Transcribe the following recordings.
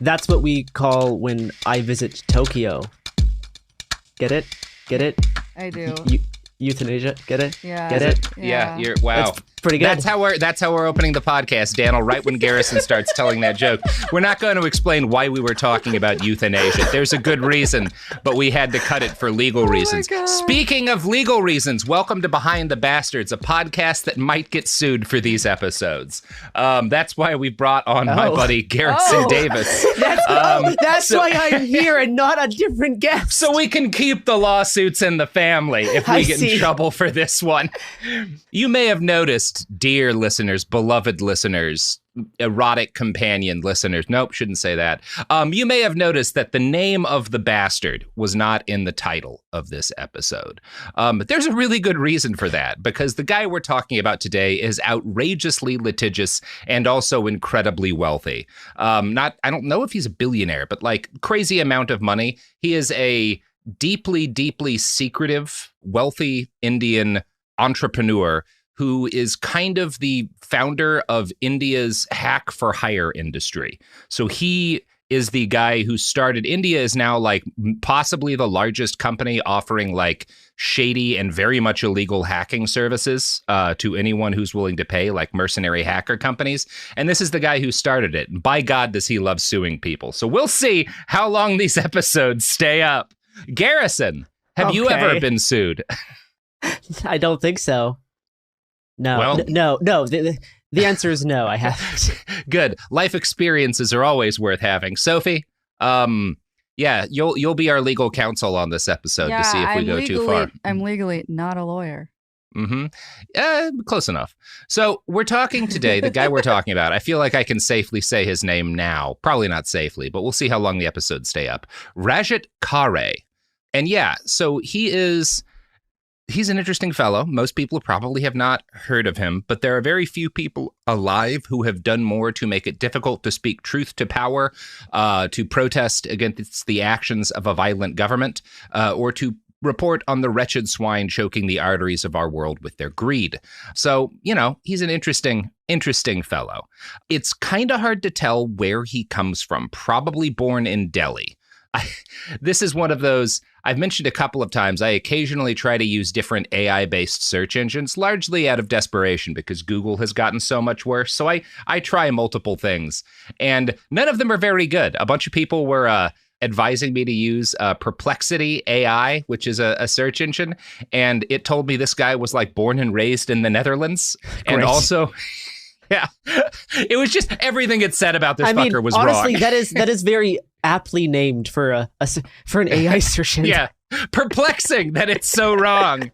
That's what we call when I visit Tokyo. Get it? Get it? I do. Euthanasia. Get it? Yeah. Get it? Yeah. You're wow. That's pretty good. That's how we're opening the podcast, Daniel. Right when Garrison starts telling that joke, we're not going to explain why we were talking about euthanasia. There's a good reason, but we had to cut it for legal reasons. Speaking of legal reasons, welcome to Behind the Bastards, a podcast that might get sued for these episodes. That's why we brought on my buddy Garrison Davis. That's why I'm here and not a different guest. So we can keep the lawsuits in the family if we get in trouble for this one. You may have noticed, dear listeners, beloved listeners, erotic companion listeners. Nope, shouldn't say that. You may have noticed that the name of the bastard was not in the title of this episode. But there's a really good reason for that, because the guy we're talking about today is outrageously litigious and also incredibly wealthy. I don't know if he's a billionaire, but like crazy amount of money. He is a deeply, deeply secretive, wealthy Indian entrepreneur who is kind of the founder of India's hack for hire industry. So he is the guy who started. India is now like possibly the largest company offering like shady and very much illegal hacking services to anyone who's willing to pay, like mercenary hacker companies. And this is the guy who started it. And by God, does he love suing people. So we'll see how long these episodes stay up. Garrison, have you ever been sued? I don't think so. No, well, no. The answer is no, I haven't. Good. Life experiences are always worth having. Sophie, you'll be our legal counsel on this episode to see if we go too far. I'm legally not a lawyer. Close enough. So we're talking today, the guy we're talking about, I feel like I can safely say his name now. Probably not safely, but we'll see how long the episodes stay up. Rajat Khare. And so he's an interesting fellow. Most people probably have not heard of him, but there are very few people alive who have done more to make it difficult to speak truth to power, to protest against the actions of a violent government, or to report on the wretched swine choking the arteries of our world with their greed. So, he's an interesting fellow. It's kind of hard to tell where he comes from. Probably born in Delhi. This is one of those I've mentioned a couple of times. I occasionally try to use different AI-based search engines, largely out of desperation because Google has gotten so much worse. So I try multiple things, and none of them are very good. A bunch of people were advising me to use Perplexity AI, which is a search engine, and it told me this guy was like born and raised in the Netherlands. Great. And also... Yeah, it was just everything it said about this fucker was honestly, wrong. that is very aptly named for an AI search engine. Yeah, perplexing that it's so wrong.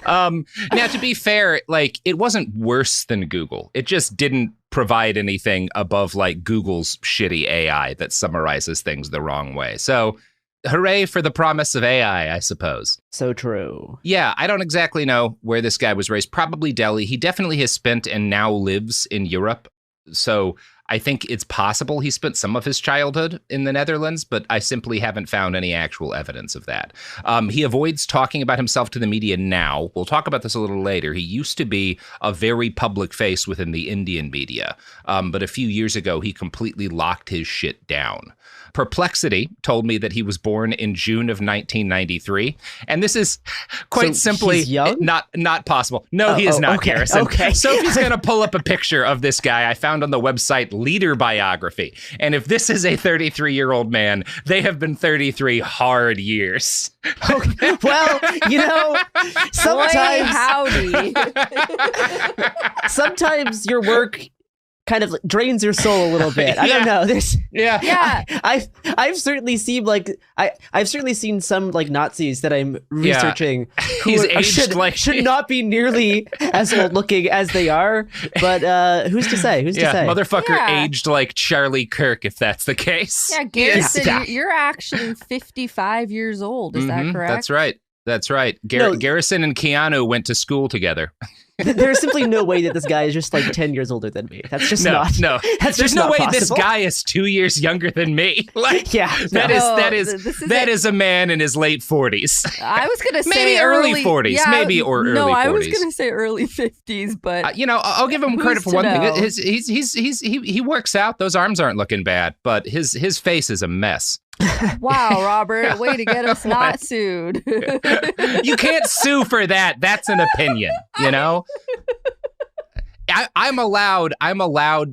Now, to be fair, like it wasn't worse than Google. It just didn't provide anything above like Google's shitty AI that summarizes things the wrong way. So, hooray for the promise of AI, I suppose. So true. Yeah, I don't exactly know where this guy was raised. Probably Delhi. He definitely has spent and now lives in Europe. So I think it's possible he spent some of his childhood in the Netherlands, but I simply haven't found any actual evidence of that. He avoids talking about himself to the media now. We'll talk about this a little later. He used to be a very public face within the Indian media, but a few years ago, he completely locked his shit down. Perplexity told me that he was born in June of 1993, and this is quite simply he's young? not possible. No, he is not, okay, Garrison. Okay. Sophie's going to pull up a picture of this guy I found on the website Leader Biography, and if this is a 33-year-old man, they have been 33 hard years. Okay. Well, sometimes your work kind of drains your soul a little bit. I don't know. I've certainly seen I've certainly seen some like Nazis that I'm researching who should not be nearly as old looking as they are. But who's to say? Who's to say? Motherfucker aged like Charlie Kirk, if that's the case. Yeah, Garrison, you're actually 55 years old. Is that correct? That's right. Garrison and Keanu went to school together. There's simply no way that this guy is just like 10 years older than me. That's just not. No, there's no way possible. This guy is 2 years younger than me. Like, yeah, that is a man in his late 40s. I was gonna say maybe early 40s, early 40s. No, I was gonna say early 50s, but I'll give him credit for one thing. He works out. Those arms aren't looking bad, but his face is a mess. Wow, Robert, way to get us not sued. You can't sue for that. That's an opinion, you know? I'm allowed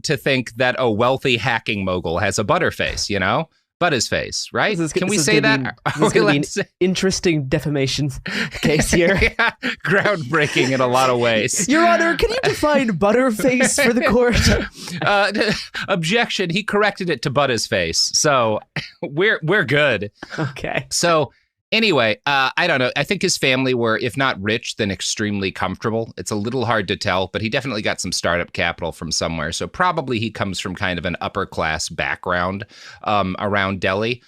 to think that a wealthy hacking mogul has a butterface, you know? Butter's face, right? Can we say that? This is going to be an interesting defamation case here. Yeah, groundbreaking in a lot of ways. Your Honor, can you define butterface for the court? Objection. He corrected it to Butter's face, so we're good. Okay. So anyway, I don't know. I think his family were, if not rich, then extremely comfortable. It's a little hard to tell, but he definitely got some startup capital from somewhere. So probably he comes from kind of an upper class background around Delhi.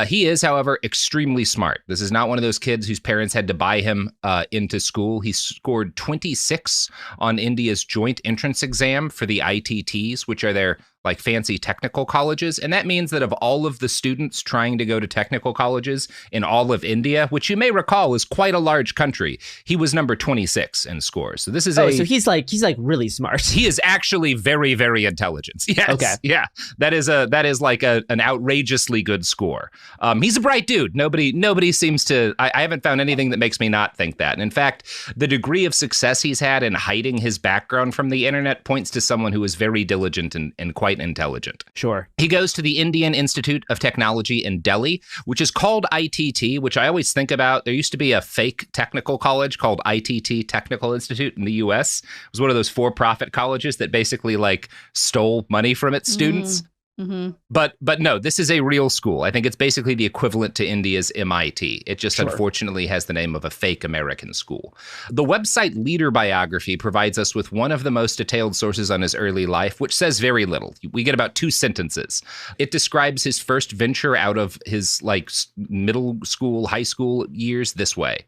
He is, however, extremely smart. This is not one of those kids whose parents had to buy him into school. He scored 26 on India's joint entrance exam for the ITTs, which are their like fancy technical colleges. And that means that of all of the students trying to go to technical colleges in all of India, which you may recall is quite a large country, he was number 26 in scores. So this is so he's like really smart. He is actually very, very intelligent. Yes. Okay. Yeah. That is like an outrageously good score. He's a bright dude. Nobody seems to, I haven't found anything that makes me not think that. And in fact, the degree of success he's had in hiding his background from the internet points to someone who is very diligent and quite intelligent. Sure. He goes to the Indian Institute of Technology in Delhi, which is called ITT, which I always think about. There used to be a fake technical college called ITT Technical Institute in the US. It was one of those for-profit colleges that basically like stole money from its students. Mm-hmm. But no, this is a real school. I think it's basically the equivalent to India's MIT. It just unfortunately has the name of a fake American school. The website Leader Biography provides us with one of the most detailed sources on his early life, which says very little. We get about 2 sentences. It describes his first venture out of his like middle school, high school years this way.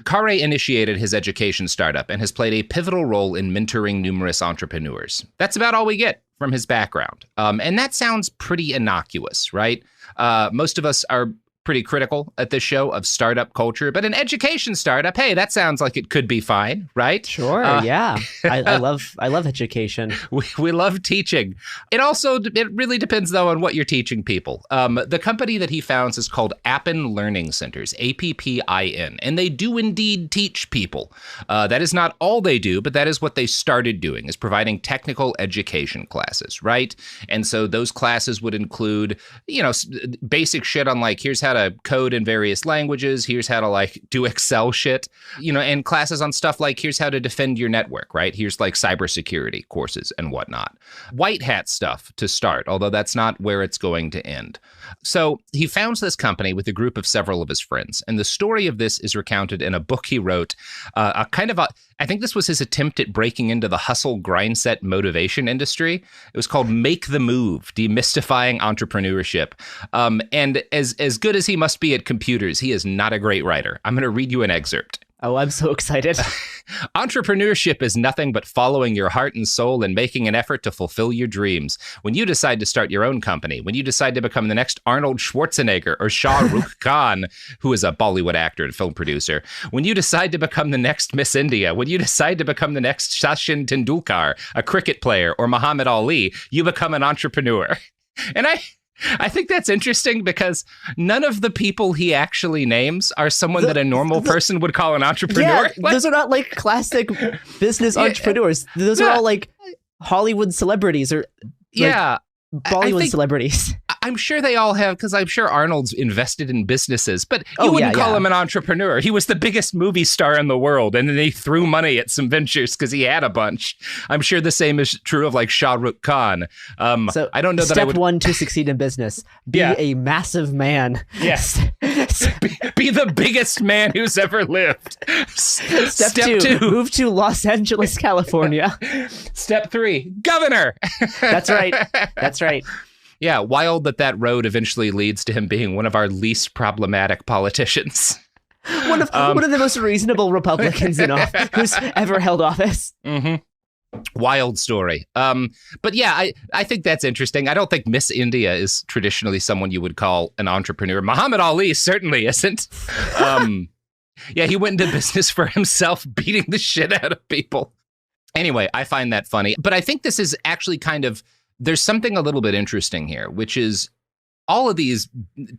Kare initiated his education startup and has played a pivotal role in mentoring numerous entrepreneurs. That's about all we get from his background. And that sounds pretty innocuous, right? Most of us are pretty critical at this show of startup culture, but an education startup, hey, that sounds like it could be fine, right? Sure, yeah. I love education. We love teaching. It really depends, though, on what you're teaching people. The company that he founds is called Appin Learning Centers, APPIN, and they do indeed teach people. That is not all they do, but that is what they started doing, is providing technical education classes, right? And so those classes would include, basic shit on like, here's how to code in various languages. Here's how to like do Excel shit, and classes on stuff like here's how to defend your network, right? Here's like cybersecurity courses and whatnot. White hat stuff to start, although that's not where it's going to end. So he founds this company with a group of several of his friends. And the story of this is recounted in a book he wrote, I think this was his attempt at breaking into the hustle grindset motivation industry. It was called Make the Move, Demystifying Entrepreneurship. And as good as he must be at computers, he is not a great writer. I'm going to read you an excerpt. Oh, I'm so excited. Entrepreneurship is nothing but following your heart and soul and making an effort to fulfill your dreams. When you decide to start your own company, when you decide to become the next Arnold Schwarzenegger or Shah Rukh Khan, who is a Bollywood actor and film producer, when you decide to become the next Miss India, when you decide to become the next Sachin Tendulkar, a cricket player, or Muhammad Ali, you become an entrepreneur. And I think that's interesting because none of the people he actually names are someone that a normal person would call an entrepreneur. Yeah, those are not like classic business entrepreneurs. Those are all like Hollywood celebrities or Bollywood celebrities. I'm sure they all have, because I'm sure Arnold's invested in businesses, but you wouldn't call him an entrepreneur. He was the biggest movie star in the world, and then they threw money at some ventures because he had a bunch. I'm sure the same is true of like Shah Rukh Khan. So I don't know that Step 1 to succeed in business: be a massive man. Yes. Be the biggest man who's ever lived. Step 2, move to Los Angeles, California. Step 3, governor. That's right. That's right. Yeah, wild that road eventually leads to him being one of our least problematic politicians. One of the most reasonable Republicans in office who's ever held office. Mm-hmm. Wild story. But yeah, I think that's interesting. I don't think Miss India is traditionally someone you would call an entrepreneur. Muhammad Ali certainly isn't. Yeah, he went into business for himself, beating the shit out of people. Anyway, I find that funny. But I think this is actually there's something a little bit interesting here, which is all of these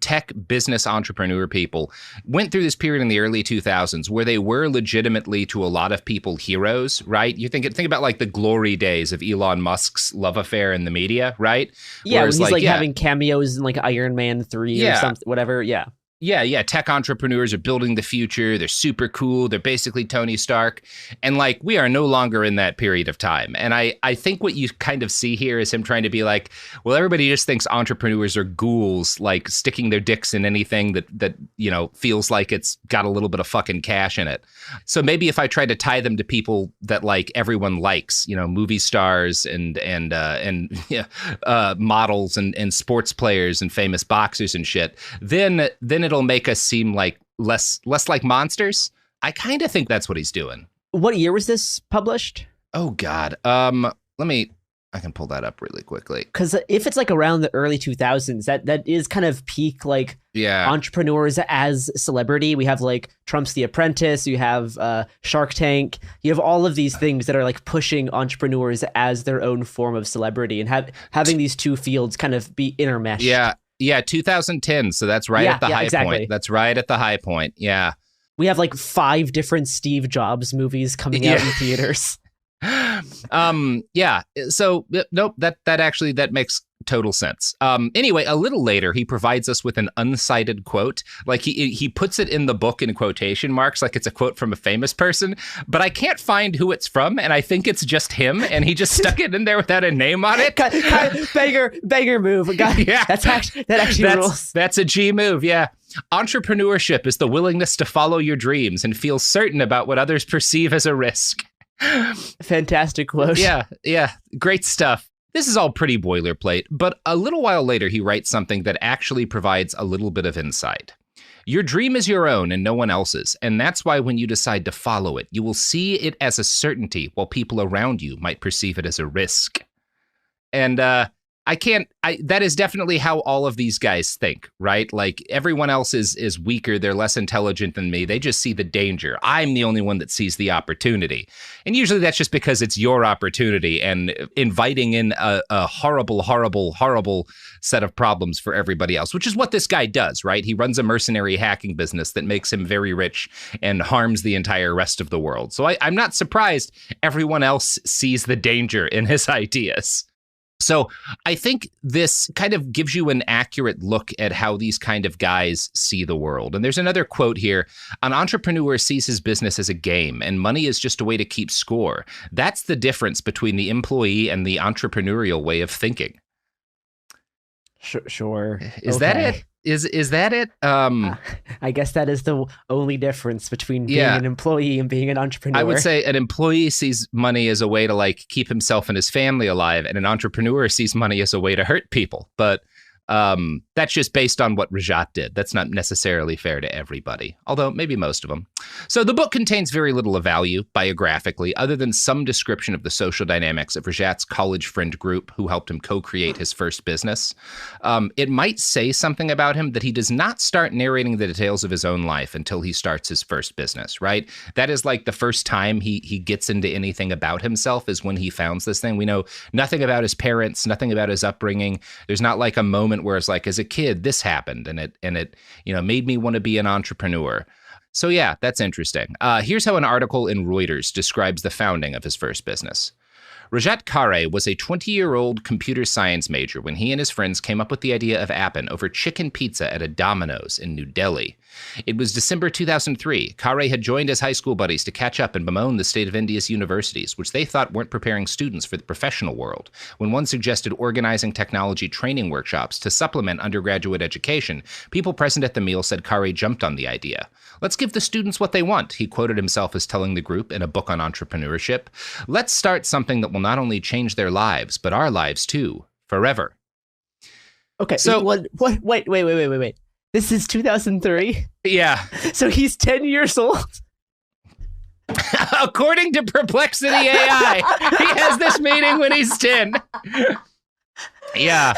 tech business entrepreneur people went through this period in the early 2000s where they were legitimately, to a lot of people, heroes, right? You think about like the glory days of Elon Musk's love affair in the media, right? Yeah, whereas he's like having cameos in like Iron Man 3 or something, whatever. Yeah. Yeah. Tech entrepreneurs are building the future. They're super cool. They're basically Tony Stark. And like, we are no longer in that period of time. And I think what you kind of see here is him trying to be like, well, everybody just thinks entrepreneurs are ghouls, like sticking their dicks in anything that feels like it's got a little bit of fucking cash in it. So maybe if I try to tie them to people that like everyone likes, movie stars and models and sports players and famous boxers and shit, then it'll make us seem like less like monsters. I kind of think that's what he's doing. What year was this published? Oh God. I can pull that up really quickly. Because if it's like around the early 2000s, that is kind of peak like entrepreneurs as celebrity. We have like Trump's The Apprentice. You have Shark Tank. You have all of these things that are like pushing entrepreneurs as their own form of celebrity, and having these two fields kind of be intermeshed. Yeah, 2010. So that's right at the high point. That's right at the high point. Yeah. We have like 5 different Steve Jobs movies coming out in theaters. Yeah. So nope, that makes total sense. Anyway, a little later, he provides us with an uncited quote. Like he puts it in the book in quotation marks, like it's a quote from a famous person, but I can't find who it's from, and I think it's just him, and he just stuck it in there without a name on it. Beggar move. God, yeah, that actually rules. That's a G move. Yeah. Entrepreneurship is the willingness to follow your dreams and feel certain about what others perceive as a risk. Fantastic quote. Yeah. Great stuff. This is all pretty boilerplate, but a little while later, he writes something that actually provides a little bit of insight. Your dream is your own and no one else's, and that's why when you decide to follow it, you will see it as a certainty while people around you might perceive it as a risk. And that is definitely how all of these guys think, right? Like everyone else is weaker. They're less intelligent than me. They just see the danger. I'm the only one that sees the opportunity. And usually that's just because it's your opportunity and inviting in a horrible, horrible, horrible set of problems for everybody else, which is what this guy does, right? He runs a mercenary hacking business that makes him very rich and harms the entire rest of the world. So I'm not surprised everyone else sees the danger in his ideas. So I think this kind of gives you an accurate look at how these kind of guys see the world. And there's another quote here. An entrepreneur sees his business as a game, and money is just a way to keep score. That's the difference between the employee and the entrepreneurial way of thinking. Sure. Is that it? Is that it? I guess that is the only difference between being an employee and being an entrepreneur. I would say an employee sees money as a way to like keep himself and his family alive, and an entrepreneur sees money as a way to hurt people. But that's just based on what Rajat did. That's not necessarily fair to everybody, although maybe most of them. So the book contains very little of value biographically, other than some description of the social dynamics of Rajat's college friend group who helped him co-create his first business. It might say something about him that he does not start narrating the details of his own life until he starts his first business, right? That is like the first time he gets into anything about himself is when he founds this thing. We know nothing about his parents, nothing about his upbringing. There's not like a moment where it's like, as a kid, this happened and it made me want to be an entrepreneur. So yeah, that's interesting. Here's how an article in Reuters describes the founding of his first business. Rajat Kare was a 20-year-old computer science major when he and his friends came up with the idea of Appen over chicken pizza at a Domino's in New Delhi. It was December 2003. Kare had joined his high school buddies to catch up and bemoan the state of India's universities, which they thought weren't preparing students for the professional world. When one suggested organizing technology training workshops to supplement undergraduate education, people present at the meal said Kare jumped on the idea. Let's give the students what they want, he quoted himself as telling the group in a book on entrepreneurship. Let's start something that will not only change their lives, but our lives too, forever. Okay, so wait. This is 2003? Yeah. So he's 10 years old? According to Perplexity AI, he has this meeting when he's 10. Yeah.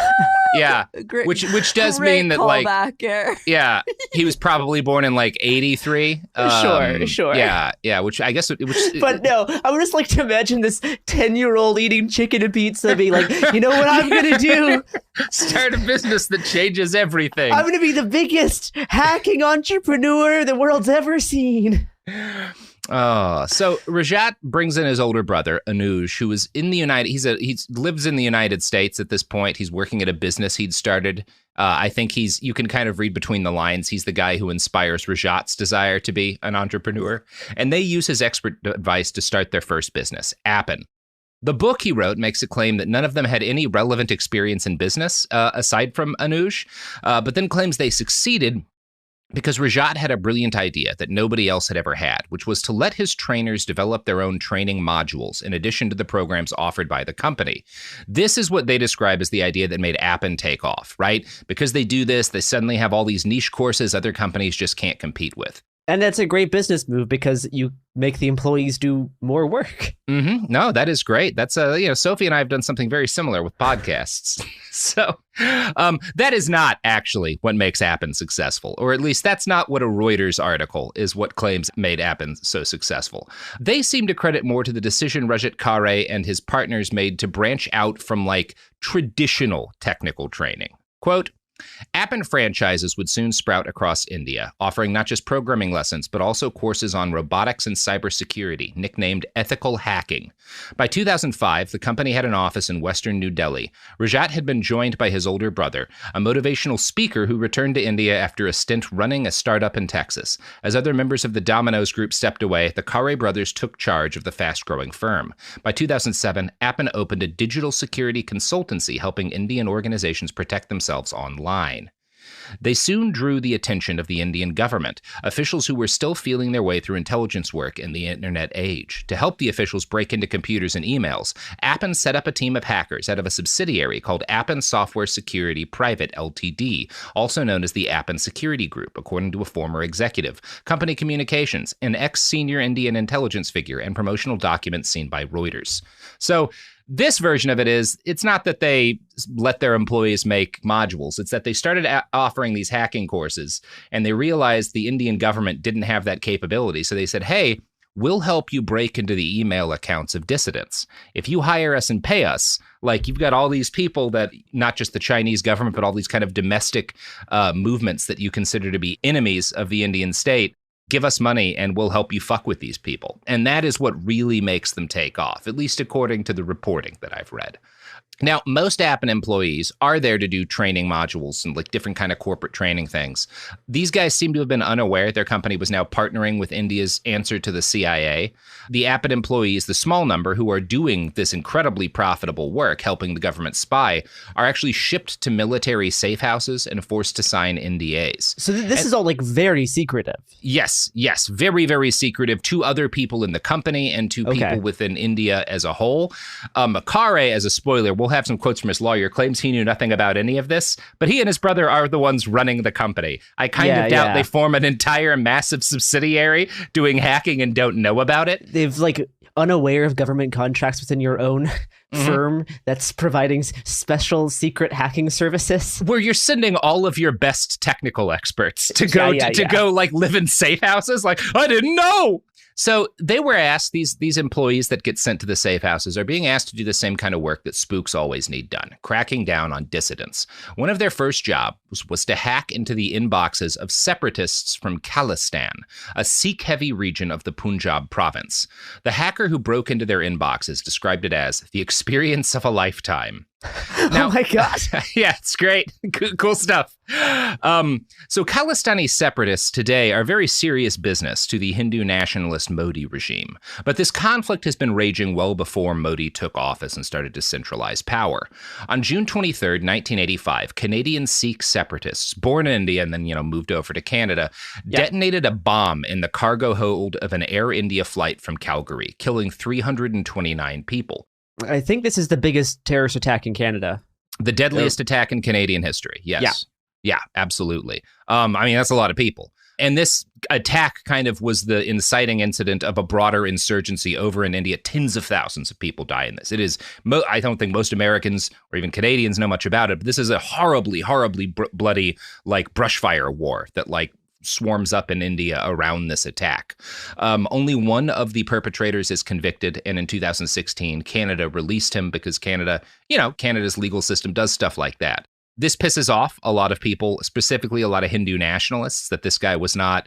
Great, which does mean that, like, here. Yeah, he was probably born in like 83. Sure. Yeah, which I guess but no, I would just like to imagine this 10-year-old eating chicken and pizza being like, you know what I'm going to do? Start a business that changes everything. I'm going to be the biggest hacking entrepreneur the world's ever seen. So Rajat brings in his older brother, Anuj, who is in the he lives in the United States at this point. He's working at a business he'd started. I think you can kind of read between the lines. He's the guy who inspires Rajat's desire to be an entrepreneur. And they use his expert advice to start their first business, Appen. The book he wrote makes a claim that none of them had any relevant experience in business, aside from Anuj, but then claims they succeeded because Rajat had a brilliant idea that nobody else had ever had, which was to let his trainers develop their own training modules in addition to the programs offered by the company. This is what they describe as the idea that made Appen take off, right? Because they do this, they suddenly have all these niche courses other companies just can't compete with. And that's a great business move because you make the employees do more work. Mm-hmm. No, that is great. That's Sophie and I have done something very similar with podcasts. So that is not actually what makes Appen successful, or at least that's not what a Reuters article is what claims made Appen so successful. They seem to credit more to the decision Rajat Kare and his partners made to branch out from like traditional technical training. Quote, Appen franchises would soon sprout across India, offering not just programming lessons, but also courses on robotics and cybersecurity, nicknamed ethical hacking. By 2005, the company had an office in western New Delhi. Rajat had been joined by his older brother, a motivational speaker who returned to India after a stint running a startup in Texas. As other members of the Domino's group stepped away, the Kare brothers took charge of the fast-growing firm. By 2007, Appen opened a digital security consultancy helping Indian organizations protect themselves online. They soon drew the attention of the Indian government, officials who were still feeling their way through intelligence work in the internet age. To help the officials break into computers and emails, Appen set up a team of hackers out of a subsidiary called Appen Software Security Private Ltd., also known as the Appen Security Group, according to a former executive. Company communications, an ex-senior Indian intelligence figure, and promotional documents seen by Reuters. So, this version of it is, it's not that they let their employees make modules. It's that they started offering these hacking courses, and they realized the Indian government didn't have that capability. So they said, hey, we'll help you break into the email accounts of dissidents. If you hire us and pay us, like you've got all these people that, not just the Chinese government, but all these kind of domestic movements that you consider to be enemies of the Indian state, give us money and we'll help you fuck with these people. And that is what really makes them take off, at least according to the reporting that I've read. Now, most Appen employees are there to do training modules and like different kind of corporate training things. These guys seem to have been unaware their company was now partnering with India's answer to the CIA. The Appen employees, the small number who are doing this incredibly profitable work, helping the government spy, are actually shipped to military safe houses and forced to sign NDAs. So this is all like very secretive. Yes. Very, very secretive to other people in the company and to people within India as a whole. Kare, as a spoiler, we'll have some quotes from his lawyer, claims he knew nothing about any of this, but he and his brother are the ones running the company. I kind of doubt they form an entire massive subsidiary doing hacking and don't know about it. They've like unaware of government contracts within your own firm that's providing special secret hacking services, where you're sending all of your best technical experts to go go like live in safe houses. Like, I didn't know. So they were asked, these employees that get sent to the safe houses are being asked to do the same kind of work that spooks always need done, cracking down on dissidents. One of their first jobs was to hack into the inboxes of separatists from Khalistan, a Sikh-heavy region of the Punjab province. The hacker who broke into their inboxes described it as the experience of a lifetime. Now, oh my God. Yeah, it's great. Cool stuff. So Khalistani separatists today are very serious business to the Hindu nationalist Modi regime. But this conflict has been raging well before Modi took office and started to centralize power. On June 23rd, 1985, Canadian Sikh separatists, born in India and then, moved over to Canada, detonated a bomb in the cargo hold of an Air India flight from Calgary, killing 329 people. I think this is the biggest terrorist attack in Canada. The deadliest attack in Canadian history, yes. Yeah, absolutely. I mean, that's a lot of people. And this attack kind of was the inciting incident of a broader insurgency over in India. Tens of thousands of people die in this. It is, I don't think most Americans or even Canadians know much about it, but this is a horribly, horribly bloody, like, brushfire war that, like, swarms up in India around this attack. Only one of the perpetrators is convicted, and in 2016, Canada released him because Canada's legal system does stuff like that. This pisses off a lot of people, specifically a lot of Hindu nationalists, that this guy was not,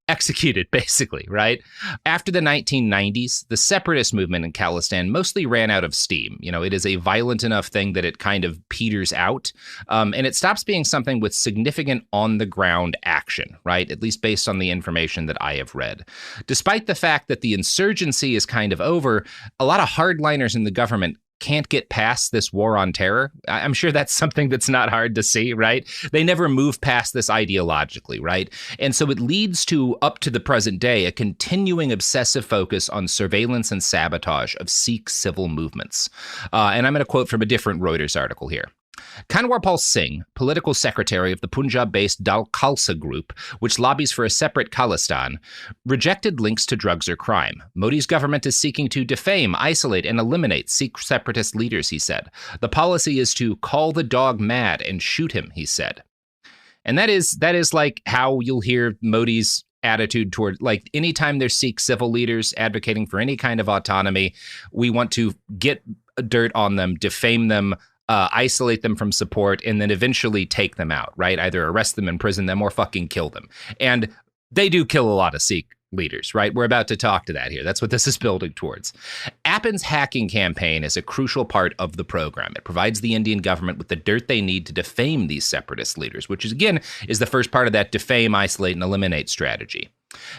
executed, basically, right? After the 1990s, the separatist movement in Khalistan mostly ran out of steam. It is a violent enough thing that it kind of peters out, and it stops being something with significant on-the-ground action, right? At least based on the information that I have read. Despite the fact that the insurgency is kind of over, a lot of hardliners in the government can't get past this war on terror. I'm sure that's something that's not hard to see, right? They never move past this ideologically, right? And so it leads to, up to the present day, a continuing obsessive focus on surveillance and sabotage of Sikh civil movements. And I'm going to quote from a different Reuters article here. Kanwarpal Singh, political secretary of the Punjab-based Dal Khalsa group, which lobbies for a separate Khalistan, rejected links to drugs or crime. Modi's government is seeking to defame, isolate, and eliminate Sikh separatist leaders, he said. The policy is to call the dog mad and shoot him, he said. And that is like how you'll hear Modi's attitude toward, like, anytime there's Sikh civil leaders advocating for any kind of autonomy, we want to get dirt on them, defame them, isolate them from support, and then eventually take them out, right? Either arrest them, imprison them, or fucking kill them. And they do kill a lot of Sikh leaders, right? We're about to talk to that here. That's what this is building towards. Appin's hacking campaign is a crucial part of the program. It provides the Indian government with the dirt they need to defame these separatist leaders, which is, again, is the first part of that defame, isolate, and eliminate strategy.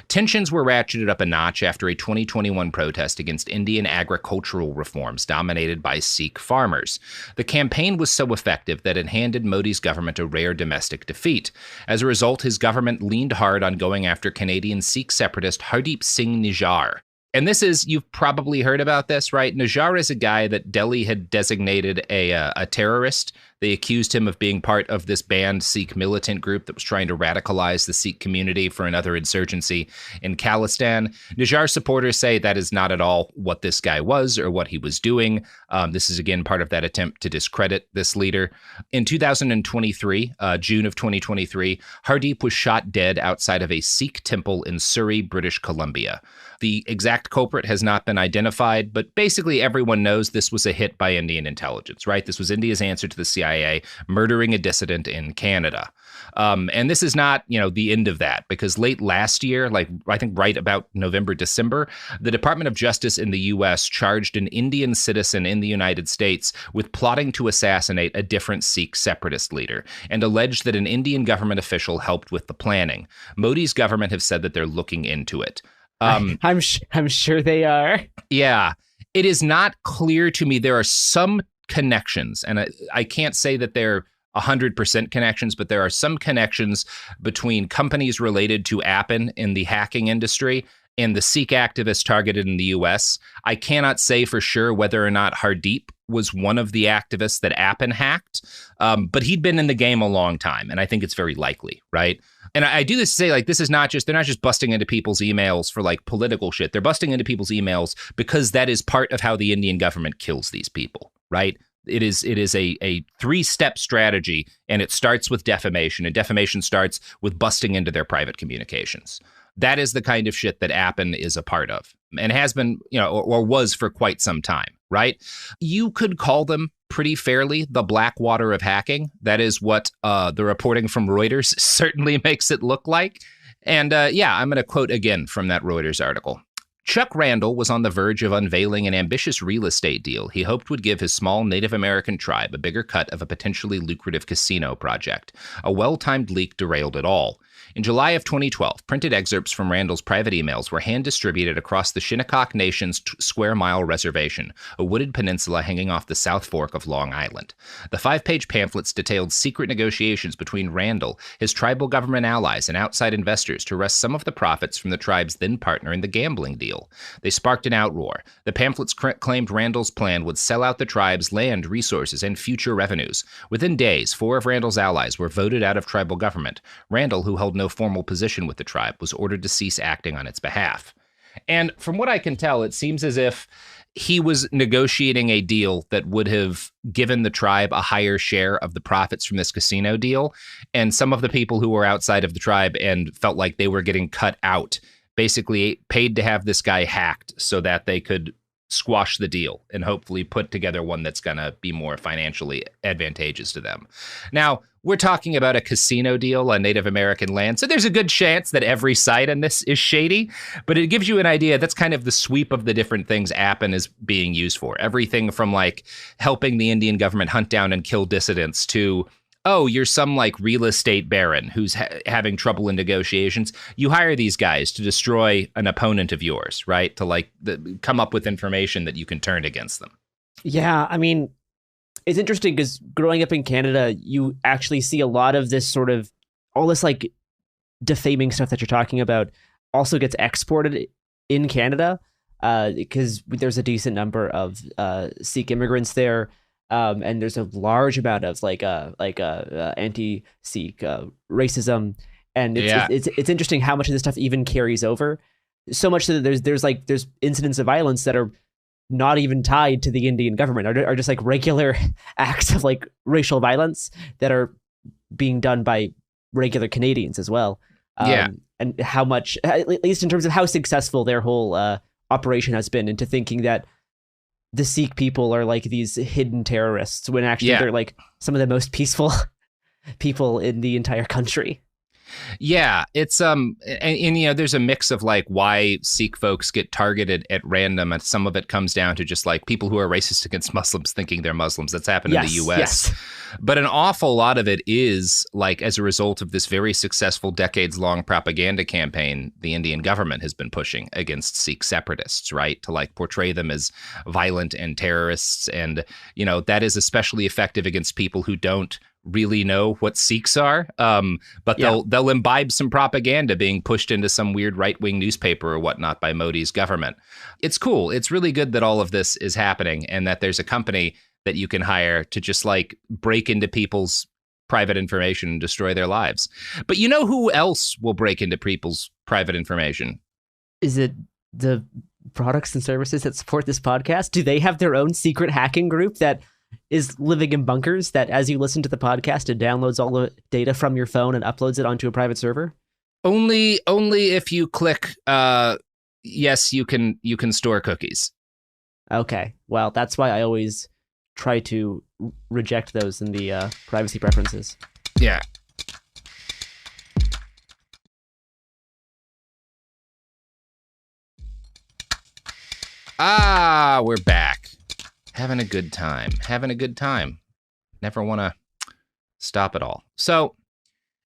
Tensions were ratcheted up a notch after a 2021 protest against Indian agricultural reforms dominated by Sikh farmers. The campaign was so effective that it handed Modi's government a rare domestic defeat. As a result, his government leaned hard on going after Canadian Sikh separatist Hardeep Singh Nijjar. And this is, you've probably heard about this, right? Nijjar is a guy that Delhi had designated a terrorist. They accused him of being part of this banned Sikh militant group that was trying to radicalize the Sikh community for another insurgency in Khalistan. Nijjar's supporters say that is not at all what this guy was or what he was doing. This is, again, part of that attempt to discredit this leader. In 2023, June of 2023, Hardeep was shot dead outside of a Sikh temple in Surrey, British Columbia. The exact culprit has not been identified, but basically everyone knows this was a hit by Indian intelligence, right? This was India's answer to the CIA murdering a dissident in Canada. And this is not, the end of that, because late last year, like I think right about November, December, the Department of Justice in the U.S. charged an Indian citizen in the United States with plotting to assassinate a different Sikh separatist leader and alleged that an Indian government official helped with the planning. Modi's government have said that they're looking into it. I'm sure they are. Yeah, it is not clear to me. There are some connections, and I can't say that they're 100% connections, but there are some connections between companies related to Appin in the hacking industry and the Sikh activists targeted in the U.S. I cannot say for sure whether or not Hardeep was one of the activists that Appin hacked, but he'd been in the game a long time, and I think it's very likely, right? And I do this to say, like, this is they're not just busting into people's emails for, like, political shit. They're busting into people's emails because that is part of how the Indian government kills these people, right? It is a three-step strategy, and it starts with defamation, and defamation starts with busting into their private communications. That is the kind of shit that Appin is a part of, and has been, or was for quite some time, right? You could call them pretty fairly the Blackwater of hacking. That is what the reporting from Reuters certainly makes it look like. And I'm going to quote again from that Reuters article. Chuck Randall was on the verge of unveiling an ambitious real estate deal he hoped would give his small Native American tribe a bigger cut of a potentially lucrative casino project. A well-timed leak derailed it all. In July of 2012, printed excerpts from Randall's private emails were hand-distributed across the Shinnecock Nation's Square Mile Reservation, a wooded peninsula hanging off the South Fork of Long Island. The 5-page pamphlets detailed secret negotiations between Randall, his tribal government allies, and outside investors to wrest some of the profits from the tribe's then-partner in the gambling deal. deal. They sparked an outroar. The pamphlets claimed Randall's plan would sell out the tribe's land, resources, and future revenues. Within days, 4 of Randall's allies were voted out of tribal government. Randall, who held no formal position with the tribe, was ordered to cease acting on its behalf. And from what I can tell, it seems as if he was negotiating a deal that would have given the tribe a higher share of the profits from this casino deal. And some of the people who were outside of the tribe and felt like they were getting cut out basically paid to have this guy hacked so that they could squash the deal and hopefully put together one that's going to be more financially advantageous to them. Now, we're talking about a casino deal on Native American land, so there's a good chance that every side on this is shady, but it gives you an idea. That's kind of the sweep of the different things Appen is being used for. Everything from like helping the Indian government hunt down and kill dissidents to, oh, you're some like real estate baron who's having trouble in negotiations. You hire these guys to destroy an opponent of yours, right? To like come up with information that you can turn against them. Yeah, I mean, it's interesting because growing up in Canada, you actually see a lot of this sort of, all this like defaming stuff that you're talking about also gets exported in Canada because there's a decent number of Sikh immigrants there. And there's a large amount of anti-Sikh racism, and it's interesting how much of this stuff even carries over. So much that there's incidents of violence that are not even tied to the Indian government, are just like regular acts of like racial violence that are being done by regular Canadians as well. And how much, at least in terms of how successful their whole operation has been, into thinking that the Sikh people are like these hidden terrorists when actually they're like some of the most peaceful people in the entire country. Yeah, it's and you know, there's a mix of like why Sikh folks get targeted at random, and some of it comes down to just like people who are racist against Muslims thinking they're Muslims. That's happened in the US. Yes. But an awful lot of it is like as a result of this very successful decades-long propaganda campaign the Indian government has been pushing against Sikh separatists, right? To like portray them as violent and terrorists. And, you know, that is especially effective against people who don't really know what Sikhs are, but they'll imbibe some propaganda being pushed into some weird right-wing newspaper or whatnot by Modi's government. It's cool. It's really good that all of this is happening and that there's a company that you can hire to just like break into people's private information and destroy their lives. But you know who else will break into people's private information? Is it the products and services that support this podcast? Do they have their own secret hacking group that is living in bunkers, that as you listen to the podcast, it downloads all the data from your phone and uploads it onto a private server? Only if you click yes, you can store cookies. Okay. Well, that's why I always try to reject those in the privacy preferences. Yeah. We're back. Having a good time. Never want to stop it all. So,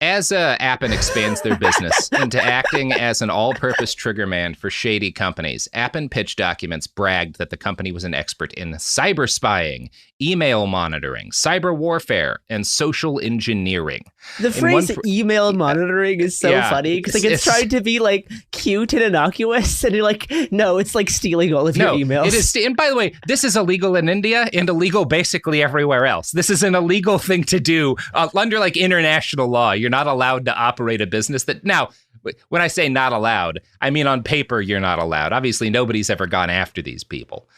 as Appen expands their business into acting as an all-purpose triggerman for shady companies, Appen pitch documents bragged that the company was an expert in cyber spying, email monitoring, cyber warfare, and social engineering. The phrase email monitoring is so funny because like it's trying to be like cute and innocuous, and you're like, no, it's like stealing all of your emails. It is. And by the way, this is illegal in India and illegal basically everywhere else. This is an illegal thing to do under like international law. You're not allowed to operate a business that now. When I say not allowed, I mean on paper you're not allowed. Obviously, nobody's ever gone after these people.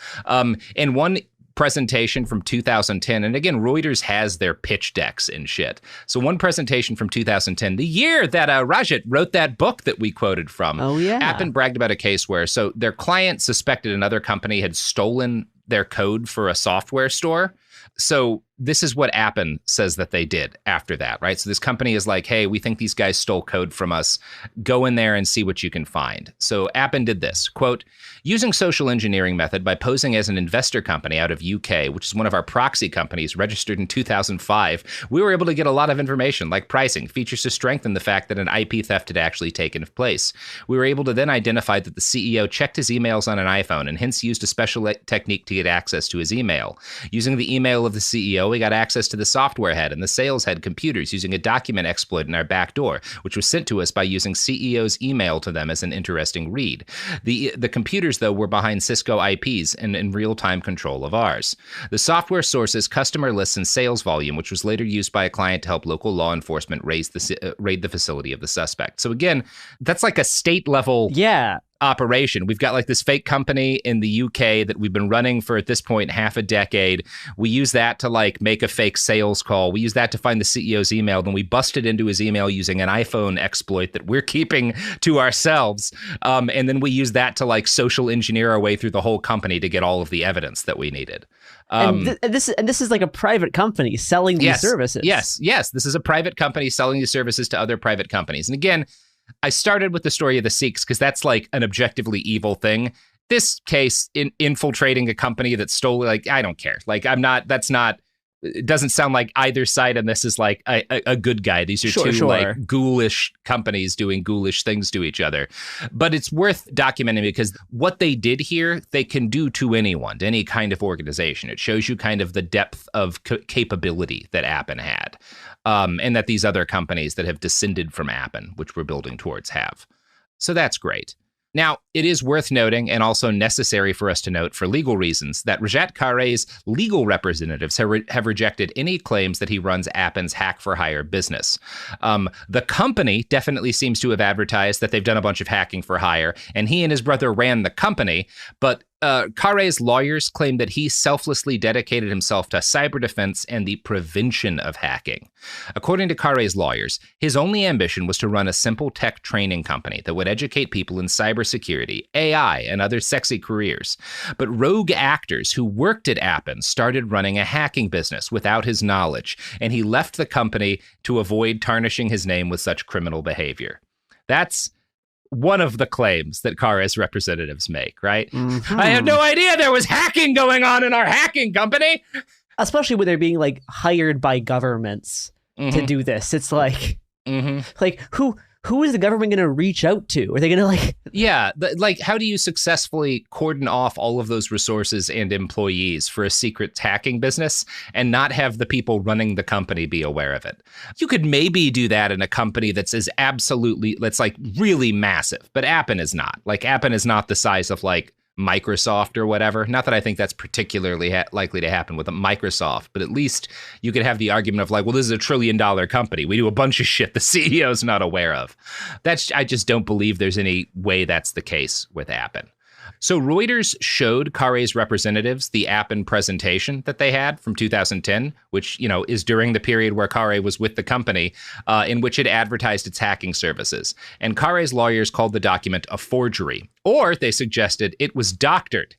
In one presentation from 2010, and again, Reuters has their pitch decks and shit. So one presentation from 2010, the year that Rajat wrote that book that we quoted from, Appen bragged about a case where so their client suspected another company had stolen their code for a software store. So this is what Appen says that they did after that, right? So this company is like, hey, we think these guys stole code from us. Go in there and see what you can find. So Appen did this, quote, using social engineering method by posing as an investor company out of UK, which is one of our proxy companies registered in 2005, we were able to get a lot of information like pricing, features to strengthen the fact that an IP theft had actually taken place. We were able to then identify that the CEO checked his emails on an iPhone and hence used a special technique to get access to his email. Using the email of the CEO, ago, we got access to the software head and the sales head computers using a document exploit in our back door, which was sent to us by using CEO's email to them as an interesting read. The computers, though, were behind Cisco IPs and in real-time control of ours. The software sources customer lists and sales volume, which was later used by a client to help local law enforcement raid the facility of the suspect. So again, that's like a state-level operation. We've got like this fake company in the UK that we've been running for, at this point, half a decade. We use that to like make a fake sales call. We use that to find the CEO's email. Then we busted into his email using an iPhone exploit that we're keeping to ourselves. And then we use that to like social engineer our way through the whole company to get all of the evidence that we needed. And this is like a private company selling these services. Yes. This is a private company selling these services to other private companies. And again, I started with the story of the Sikhs because that's like an objectively evil thing. This case, in infiltrating a company that stole, like, I don't care. Like, it doesn't sound like either side on this is like a good guy. These are two like ghoulish companies doing ghoulish things to each other. But it's worth documenting because what they did here, they can do to anyone, to any kind of organization. It shows you kind of the depth of capability that Appen had. And that these other companies that have descended from Appen, which we're building towards, have. So that's great. Now, it is worth noting, and also necessary for us to note for legal reasons, that Rajat Kare's legal representatives have rejected any claims that he runs Appen's hack-for-hire business. The company definitely seems to have advertised that they've done a bunch of hacking for hire, and he and his brother ran the company, but Kare's lawyers claim that he selflessly dedicated himself to cyber defense and the prevention of hacking. According to Kare's lawyers, his only ambition was to run a simple tech training company that would educate people in cybersecurity, AI, and other sexy careers. But rogue actors who worked at Appen started running a hacking business without his knowledge, and he left the company to avoid tarnishing his name with such criminal behavior. That's one of the claims that Kare's representatives make, right? Mm-hmm. I had no idea there was hacking going on in our hacking company. Especially when they're being like hired by governments to do this. It's like, like who is the government going to reach out to? Are they going to like... Yeah, like how do you successfully cordon off all of those resources and employees for a secret hacking business and not have the people running the company be aware of it? You could maybe do that in a company that's like really massive, but Appen is not. Like Appen is not the size of like Microsoft or whatever. Not that I think that's particularly likely to happen with a Microsoft, but at least you could have the argument of like, well, this is $1 trillion company. We do a bunch of shit the CEO's not aware of. I just don't believe there's any way that's the case with Appen. So Reuters showed Kare's representatives the Appen presentation that they had from 2010, which, you know, is during the period where Kare was with the company, in which it advertised its hacking services. And Kare's lawyers called the document a forgery, or they suggested it was doctored.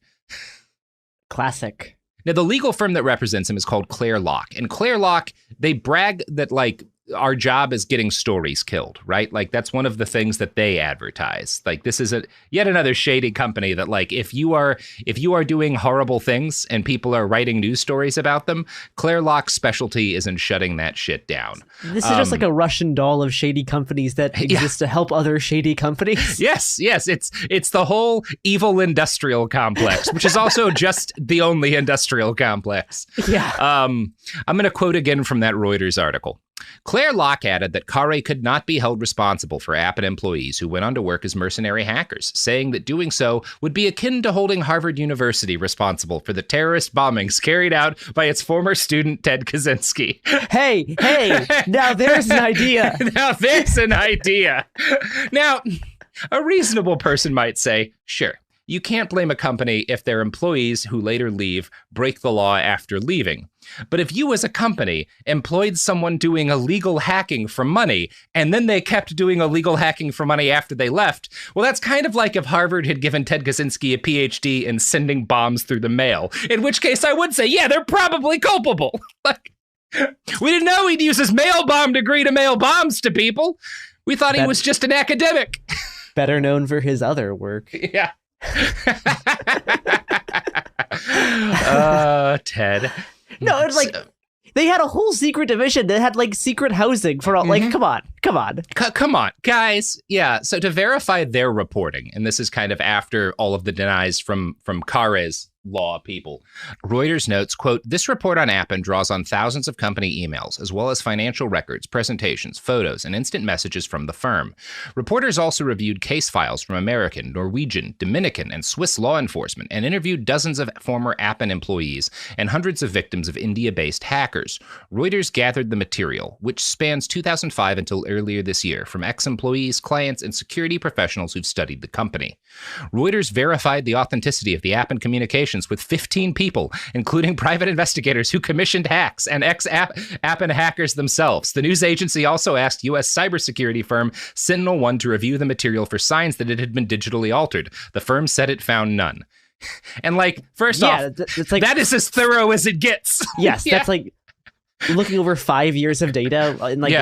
Classic. Now, the legal firm that represents him is called Claire Locke. And Claire Locke, they brag that, like, our job is getting stories killed, right? Like, that's one of the things that they advertise. Like, this is yet another shady company that, like, if you are doing horrible things and people are writing news stories about them, Claire Locke's specialty is in shutting that shit down. This is just like a Russian doll of shady companies that exist to help other shady companies. Yes. It's the whole evil industrial complex, which is also just the only industrial complex. Yeah. I'm going to quote again from that Reuters article. Claire Locke added that Kare could not be held responsible for Appen employees who went on to work as mercenary hackers, saying that doing so would be akin to holding Harvard University responsible for the terrorist bombings carried out by its former student, Ted Kaczynski. Hey, now there's an idea. Now, a reasonable person might say, sure, you can't blame a company if their employees who later leave break the law after leaving. But if you as a company employed someone doing illegal hacking for money, and then they kept doing illegal hacking for money after they left, well, that's kind of like if Harvard had given Ted Kaczynski a PhD in sending bombs through the mail, in which case I would say, yeah, they're probably culpable. Like, we didn't know he'd use his mail bomb degree to mail bombs to people. We thought he was just an academic. Better known for his other work. Yeah. Ted. No, it's like they had a whole secret division that had like secret housing for all. Like, come on, guys. Yeah. So to verify their reporting, and this is kind of after all of the denies from Kare's law people. Reuters notes, quote, "This report on Appen draws on thousands of company emails, as well as financial records, presentations, photos, and instant messages from the firm. Reporters also reviewed case files from American, Norwegian, Dominican, and Swiss law enforcement, and interviewed dozens of former Appen employees and hundreds of victims of India-based hackers. Reuters gathered the material, which spans 2005 until earlier this year, from ex-employees, clients, and security professionals who've studied the company. Reuters verified the authenticity of the Appen communications with 15 people, including private investigators who commissioned hacks and ex-Appen hackers themselves. The news agency also asked U.S. cybersecurity firm SentinelOne to review the material for signs that it had been digitally altered. The firm said it found none." And like, first off, it's like, that is as thorough as it gets. Yes, that's like looking over 5 years of data, and like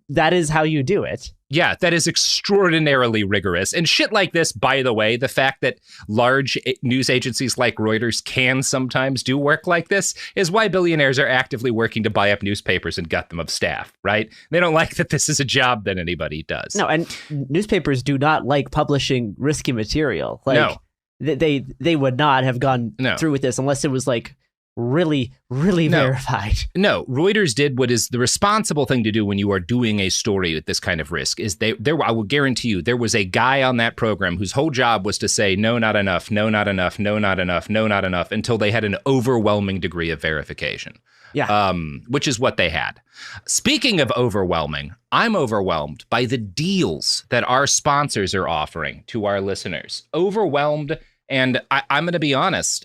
that is how you do it. Yeah, that is extraordinarily rigorous. And shit like this, by the way, the fact that large news agencies like Reuters can sometimes do work like this is why billionaires are actively working to buy up newspapers and gut them of staff, right? They don't like that this is a job that anybody does. No, and newspapers do not like publishing risky material. Like, no. They would not have gone through with this unless it was like really verified. No, Reuters did what is the responsible thing to do when you are doing a story with this kind of risk. Is I will guarantee you, there was a guy on that program whose whole job was to say, no, not enough, no, not enough, no, not enough, no, not enough, until they had an overwhelming degree of verification. Yeah. Which is what they had. Speaking of overwhelming, I'm overwhelmed by the deals that our sponsors are offering to our listeners. Overwhelmed. And I'm going to be honest,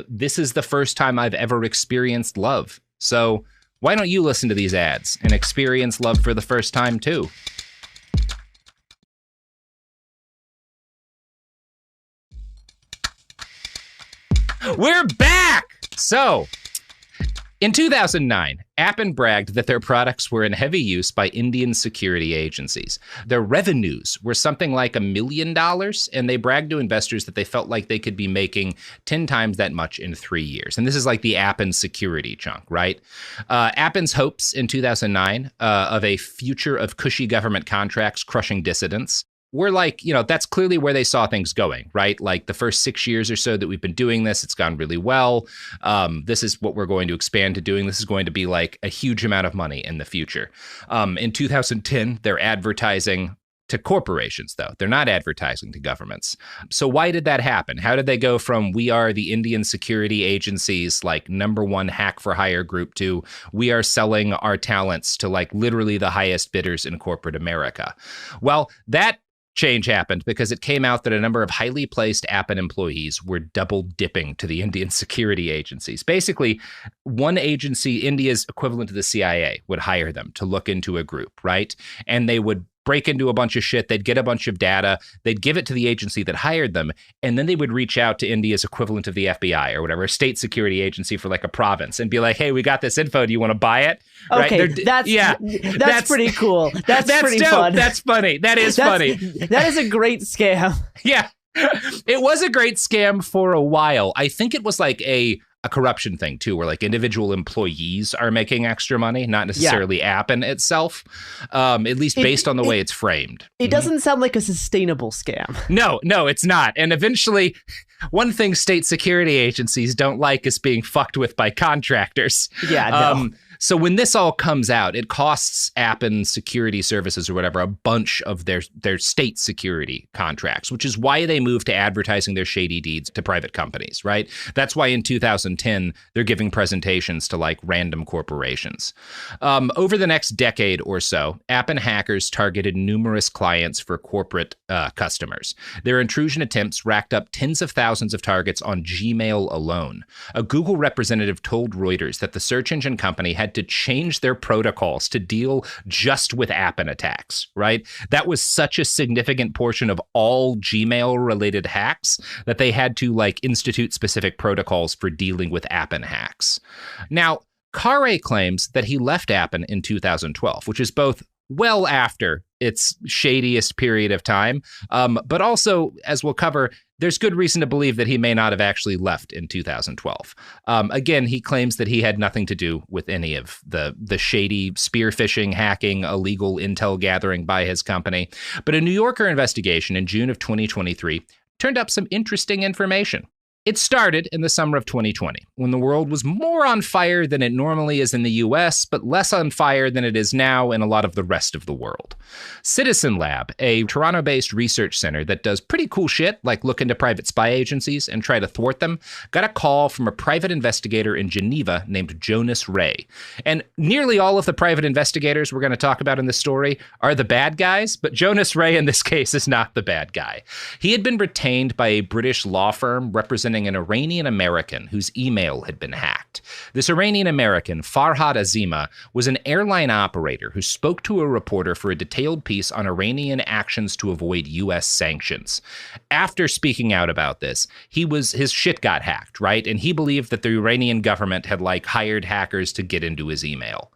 this is the first time I've ever experienced love. So why don't you listen to these ads and experience love for the first time, too? We're back! So, in 2009, Appen bragged that their products were in heavy use by Indian security agencies. Their revenues were something like $1 million, and they bragged to investors that they felt like they could be making 10 times that much in 3 years. And this is like the Appen security chunk, right? Appen's hopes in 2009 of a future of cushy government contracts crushing dissidents we're like, that's clearly where they saw things going, right? Like the first 6 years or so that we've been doing this, it's gone really well. This is what we're going to expand to doing. This is going to be like a huge amount of money in the future. In 2010, they're advertising to corporations, though. They're not advertising to governments. So why did that happen? How did they go from we are the Indian security agency's like #1 hack for hire group to we are selling our talents to like literally the highest bidders in corporate America? Well, that change happened because it came out that a number of highly placed Appen employees were double dipping to the Indian security agencies. Basically, one agency, India's equivalent to the CIA, would hire them to look into a group, right? And they would break into a bunch of shit. They'd get a bunch of data. They'd give it to the agency that hired them. And then they would reach out to India's equivalent of the FBI or whatever, a state security agency for like a province and be like, hey, we got this info. Do you want to buy it? Okay, right? That's pretty cool. That's pretty dope. fun. That's funny. That is funny. That is a great scam. Yeah. It was a great scam for a while. I think it was like a corruption thing too, where like individual employees are making extra money, not necessarily Appen itself, at least based on the way it's framed. It doesn't sound like a sustainable scam. No, it's not. And eventually, one thing state security agencies don't like is being fucked with by contractors. Yeah, no. So when this all comes out, it costs Appen security services or whatever a bunch of their state security contracts, which is why they moved to advertising their shady deeds to private companies, right? That's why in 2010, they're giving presentations to like random corporations. Over the next decade or so, Appen hackers targeted numerous clients for corporate customers. Their intrusion attempts racked up tens of thousands of targets on Gmail alone. A Google representative told Reuters that the search engine company had to change their protocols to deal just with Appen attacks, right? That was such a significant portion of all Gmail-related hacks that they had to like institute specific protocols for dealing with Appen hacks. Now, Carre claims that he left Appen in 2012, which is both well after its shadiest period of time, but also, as we'll cover, there's good reason to believe that he may not have actually left in 2012. Again, he claims that he had nothing to do with any of the shady spear phishing, hacking, illegal intel gathering by his company. But a New Yorker investigation in June of 2023 turned up some interesting information. It started in the summer of 2020, when the world was more on fire than it normally is in the US, but less on fire than it is now in a lot of the rest of the world. Citizen Lab, a Toronto-based research center that does pretty cool shit, like look into private spy agencies and try to thwart them, got a call from a private investigator in Geneva named Jonas Ray. And nearly all of the private investigators we're going to talk about in this story are the bad guys, but Jonas Ray in this case is not the bad guy. He had been retained by a British law firm representing an Iranian American whose email had been hacked. This Iranian American, Farhad Azima, was an airline operator who spoke to a reporter for a detailed piece on Iranian actions to avoid U.S. sanctions. After speaking out about this, his shit got hacked, right? And he believed that the Iranian government had hired hackers to get into his email.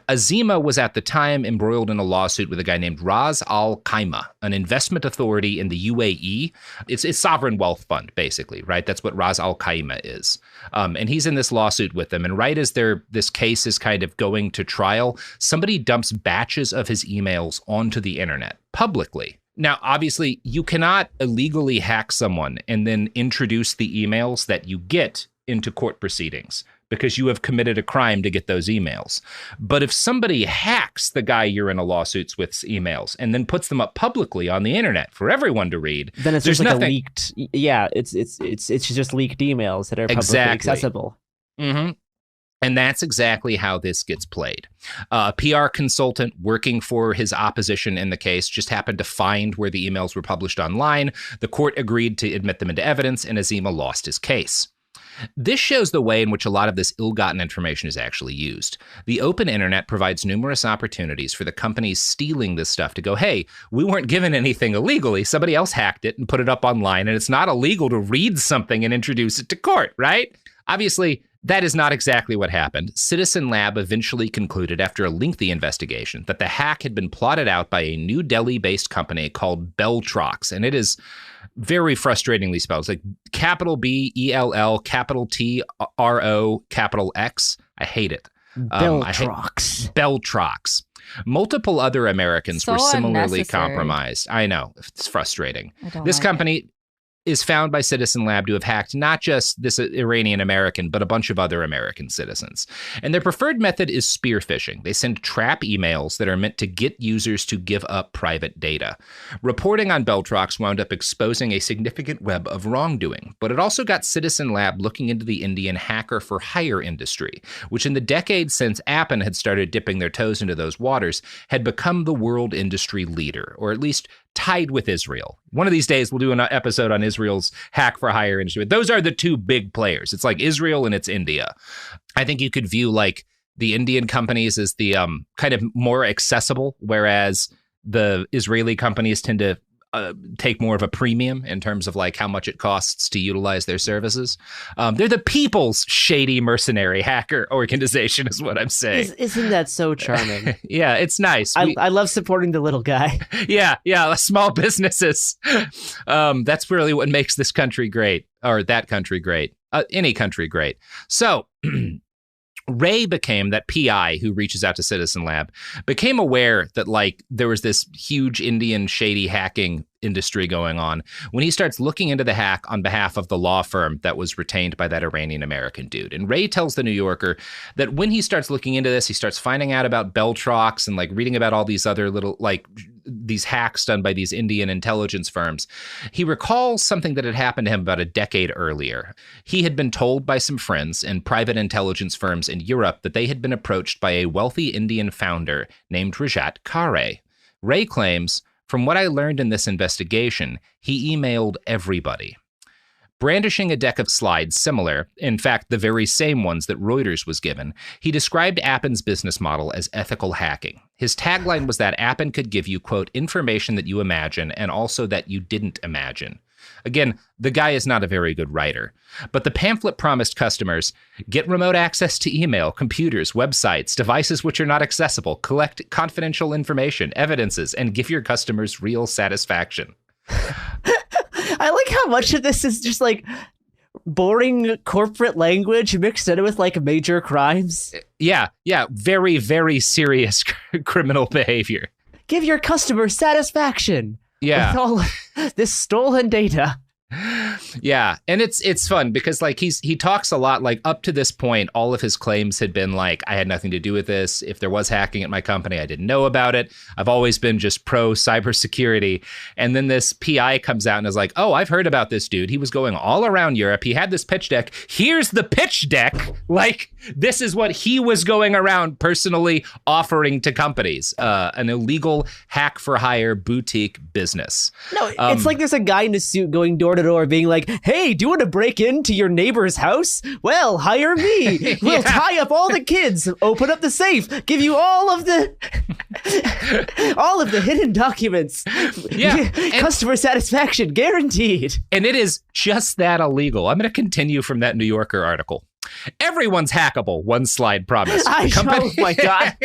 Azima was at the time embroiled in a lawsuit with a guy named Ras Al Khaimah, an investment authority in the UAE. It's a sovereign wealth fund, basically, right? That's what Ras Al Khaimah is. And he's in this lawsuit with them. And right as this case is kind of going to trial, somebody dumps batches of his emails onto the internet publicly. Now, obviously, you cannot illegally hack someone and then introduce the emails that you get into court proceedings, because you have committed a crime to get those emails. But if somebody hacks the guy you're in a lawsuit with's emails and then puts them up publicly on the internet for everyone to read, then it's just nothing. A leaked. Yeah, it's just leaked emails that are publicly accessible. Mm-hmm. And that's exactly how this gets played. A PR consultant working for his opposition in the case just happened to find where the emails were published online. The court agreed to admit them into evidence, and Azima lost his case. This shows the way in which a lot of this ill-gotten information is actually used. The open internet provides numerous opportunities for the companies stealing this stuff to go, hey, we weren't given anything illegally. Somebody else hacked it and put it up online, and it's not illegal to read something and introduce it to court, right? Obviously, that is not exactly what happened. Citizen Lab eventually concluded after a lengthy investigation that the hack had been plotted out by a New Delhi-based company called Beltrox, and it is very frustratingly spelled. It's like capital B-E-L-L, capital T-R-O, capital X. I hate it. Beltrox. Beltrox. Multiple other Americans were similarly compromised. I know. It's frustrating. This company is found by Citizen Lab to have hacked not just this Iranian American, but a bunch of other American citizens. And their preferred method is spear phishing. They send trap emails that are meant to get users to give up private data. Reporting on Beltrox wound up exposing a significant web of wrongdoing, but it also got Citizen Lab looking into the Indian hacker for hire industry, which in the decades since Appen had started dipping their toes into those waters, had become the world industry leader, or at least tied with Israel. One of these days, we'll do an episode on Israel's hack for hire industry. Those are the two big players. It's like Israel and it's India. I think you could view the Indian companies as the kind of more accessible, whereas the Israeli companies tend to take more of a premium in terms of how much it costs to utilize their services. They're the people's shady mercenary hacker organization is what I'm saying. Isn't that so charming? Yeah, it's nice. I love supporting the little guy. Yeah, small businesses. That's really what makes this country great, or that country great, any country great. So Ray that PI who reaches out to Citizen Lab, became aware that there was this huge Indian shady hacking industry going on when he starts looking into the hack on behalf of the law firm that was retained by that Iranian American dude. And Ray tells the New Yorker that when he starts looking into this, he starts finding out about Beltrox and reading about all these other little these hacks done by these Indian intelligence firms. He recalls something that had happened to him about a decade earlier. He had been told by some friends and private intelligence firms in Europe that they had been approached by a wealthy Indian founder named Rajat Kare. Ray claims, "From what I learned in this investigation, he emailed everybody." Brandishing a deck of slides similar, in fact, the very same ones that Reuters was given, he described Appen's business model as ethical hacking. His tagline was that Appen could give you, quote, information that you imagine and also that you didn't imagine. Again, the guy is not a very good writer. But the pamphlet promised customers, get remote access to email, computers, websites, devices which are not accessible, collect confidential information, evidences, and give your customers real satisfaction. I like how much of this is just boring corporate language mixed in with major crimes. Yeah. Very, very serious criminal behavior. Give your customers satisfaction. Yeah. With all this stolen data. Yeah, and it's fun because like he talks a lot. Like up to this point, all of his claims had been like, I had nothing to do with this. If there was hacking at my company, I didn't know about it. I've always been just pro cybersecurity. And then this PI comes out and is like, oh, I've heard about this dude. He was going all around Europe. He had this pitch deck. Here's the pitch deck. Like, this is what he was going around personally offering to companies. An illegal hack for hire boutique business. No, it's like there's a guy in a suit going door to door being like, hey, do you want to break into your neighbor's house? Well, hire me. We'll tie up all the kids, open up the safe, give you all of the hidden documents. Yeah. Customer satisfaction guaranteed. And it is just that illegal. I'm going to continue from that New Yorker article. Everyone's hackable, one slide promise. Oh my God.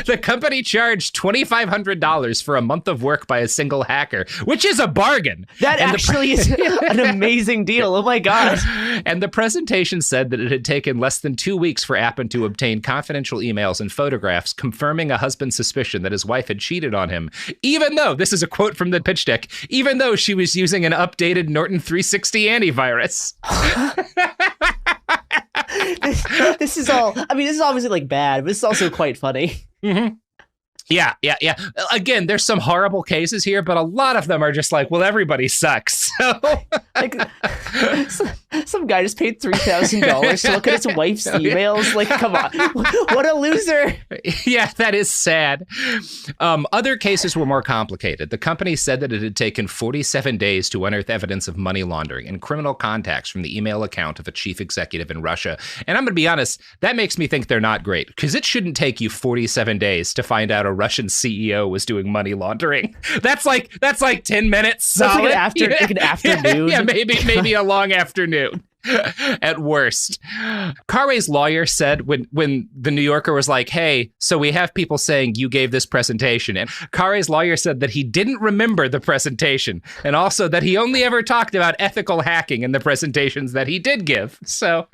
The company charged $2,500 for a month of work by a single hacker, which is a bargain. That actually is an amazing deal. Oh my God. And the presentation said that it had taken less than 2 weeks for Appen to obtain confidential emails and photographs confirming a husband's suspicion that his wife had cheated on him, even though, this is a quote from the pitch deck, even though she was using an updated Norton 360 antivirus. This is all, I mean, this is obviously like bad, but it's also quite funny. Mm-hmm. Yeah. Again, there's some horrible cases here, but a lot of them are just like, well, everybody sucks. So, like, some guy just paid $3,000 to look at his wife's emails. Like, come on, what a loser! Yeah, that is sad. Other cases were more complicated. The company said that it had taken 47 days to unearth evidence of money laundering and criminal contacts from the email account of a chief executive in Russia. And I'm going to be honest, that makes me think they're not great, because it shouldn't take you 47 days to find out a Russian CEO was doing money laundering. That's like 10 minutes solid. That's like an afternoon. Yeah, maybe a long afternoon at worst. Carrey's lawyer said when the New Yorker was like, hey, so we have people saying you gave this presentation. And Carrey's lawyer said that he didn't remember the presentation, and also that he only ever talked about ethical hacking in the presentations that he did give. So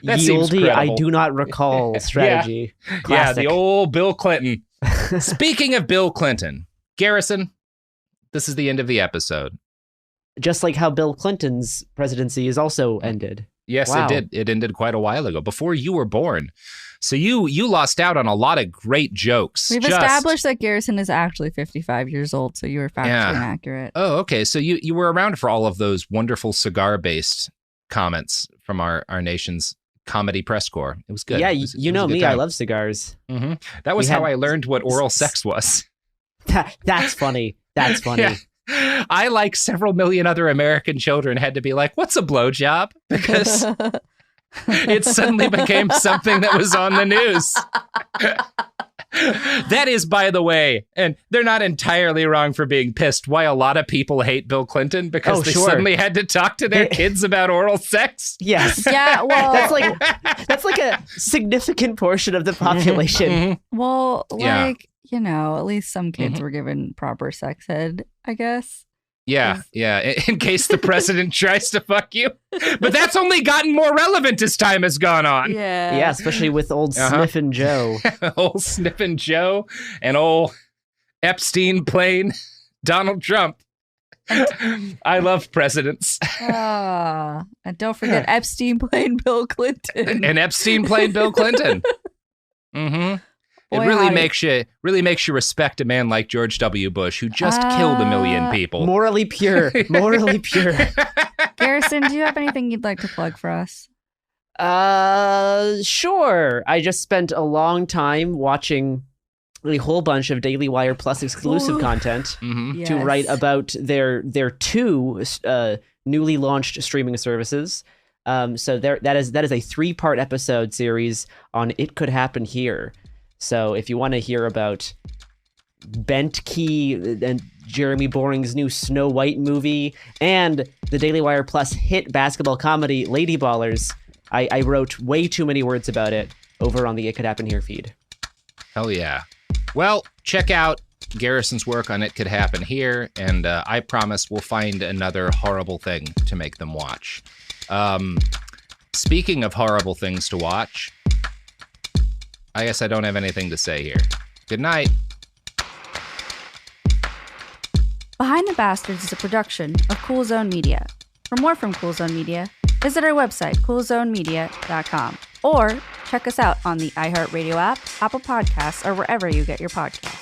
that seems credible. I do not recall strategy. Yeah, the old Bill Clinton. Speaking of Bill Clinton, Garrison, this is the end of the episode. Just like how Bill Clinton's presidency is also ended. Yes, wow. It did. It ended quite a while ago, before you were born. So you lost out on a lot of great jokes. We've established that Garrison is actually 55 years old, so you were factually inaccurate. Oh, okay. So you were around for all of those wonderful cigar-based comments from our nation's comedy press corps. It was good. Yeah, it was know me. I love cigars. Mm-hmm. That was how I learned what oral sex was. That's funny. That's funny. Yeah. I, like several million other American children, had to be like, what's a blowjob? Because it suddenly became something that was on the news. That is, by the way, and they're not entirely wrong for being pissed, why a lot of people hate Bill Clinton, because they suddenly had to talk to their kids about oral sex. Yes. Yeah, well, that's like a significant portion of the population. Mm-hmm. Well, like, you know, at least some kids were given proper sex ed, I guess. Yeah. In case the president tries to fuck you. But that's only gotten more relevant as time has gone on. Yeah, especially with old Sniffin' Joe. Old Sniffin' Joe and old Epstein plane Donald Trump. I love presidents. And don't forget Epstein playing Bill Clinton. And Epstein playing Bill Clinton. Mm-hmm. It really makes you respect a man like George W. Bush, who just killed 1 million people. Morally pure. Garrison, do you have anything you'd like to plug for us? Sure. I just spent a long time watching a whole bunch of Daily Wire Plus exclusive content to write about their two newly launched streaming services. So that is a 3-part episode series on It Could Happen Here. So if you want to hear about Bent Key and Jeremy Boring's new Snow White movie and the Daily Wire Plus hit basketball comedy Lady Ballers, I wrote way too many words about it over on the It Could Happen Here feed. Hell yeah. Well, check out Garrison's work on It Could Happen Here, and I promise we'll find another horrible thing to make them watch. Speaking of horrible things to watch, I guess I don't have anything to say here. Good night. Bye. Behind the Bastards is a production of Cool Zone Media. For more from Cool Zone Media, visit our website, coolzonemedia.com, or check us out on the iHeartRadio app, Apple Podcasts, or wherever you get your podcasts.